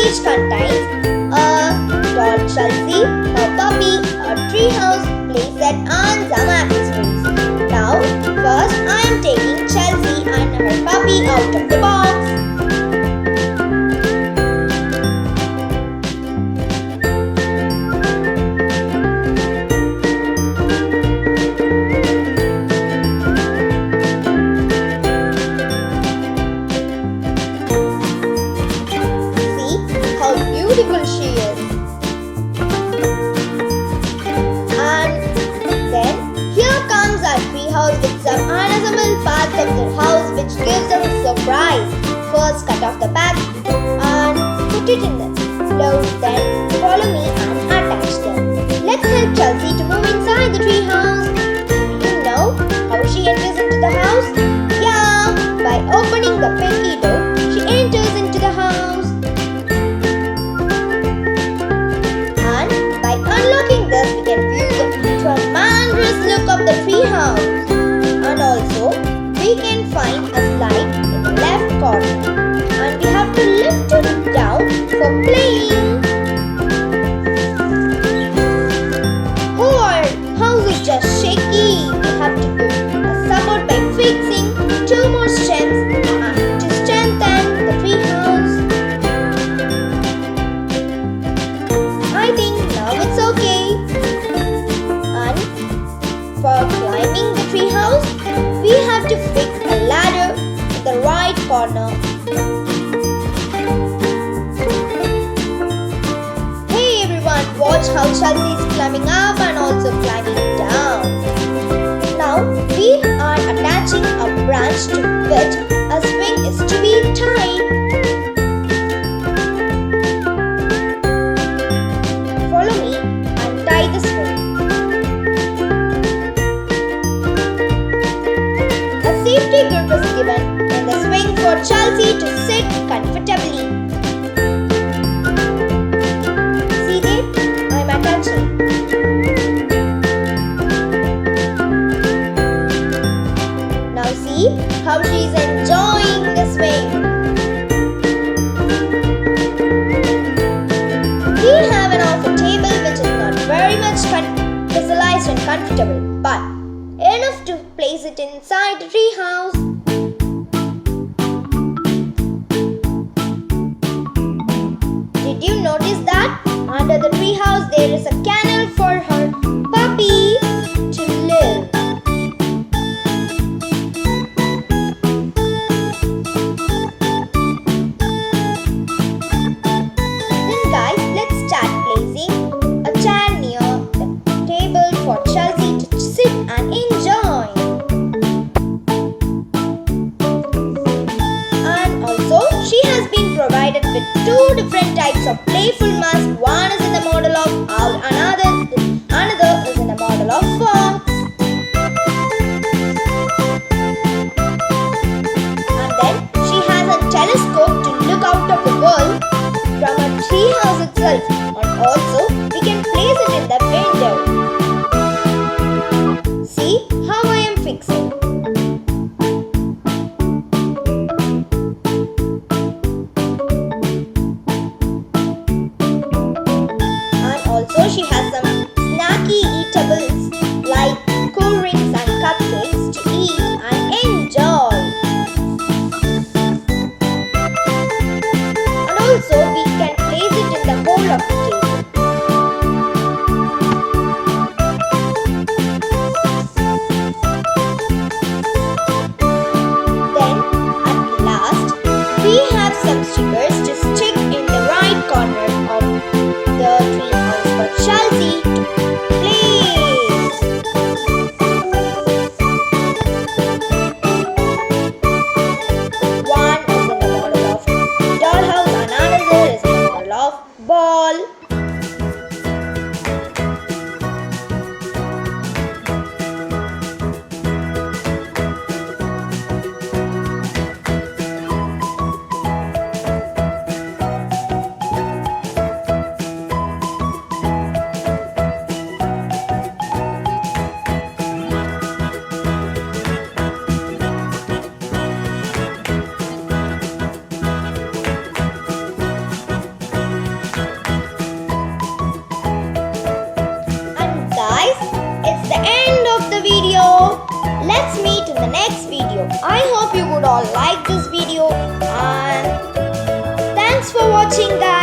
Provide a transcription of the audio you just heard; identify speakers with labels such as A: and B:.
A: which contains a doll Chelsea, her puppy, a tree house playset and some accessories. Now, first I am taking Chelsea and her puppy out of the box. Beautiful she is. And then here comes our tree house with some unassembled parts of the house which gives us a surprise. First cut off the back and put it in the glove, then follow me and attach them. Let's help Chelsea to move inside the tree house. Do you know how she enters into the house? Yeah, by opening the pinky door, she enters into the house. By unlocking this, we can view the tremendous look of the tree house. And also, we can find a slide in the left corner. And we have to lift it down for playing. Oh, our house is just shaky. We have to give a support by fixing 2 more stems to strengthen the tree house. I think now it's okay. And for climbing the tree house, we have to fix a ladder in the right corner. Hey everyone, watch how Chelsea is climbing up and also climbing down. Now we are attaching a branch to which a swing is to be tied. Tie the swing. A safety grip is given in the swing for Chelsea to sit comfortably. See there? I am attaching. Now see how she is enjoying the swing. We have an office table which is not very much visualized and comfortable, but enough to place it inside the tree house. Did you notice that under the tree house there is a kennel for her puppy to live? Then guys, let's start placing a chair near the table for Chelsea to sit and enjoy. And also, she has been provided with 2 different types of playful masks. One is in the model of owl, another is in the model of fox. And then she has a telescope to look out of the world from a tree house itself, and also we can place it in the window. See how I am fixing. And also she has some snacky eatables like cool drinks and cupcakes to eat and enjoy. And also we can place it in the hole of the table. Then at last we have some stickers to stick in the right corner of the tree house for Chelsea to place. One is in the model of dollhouse and another is in the model of ball. watching, guys.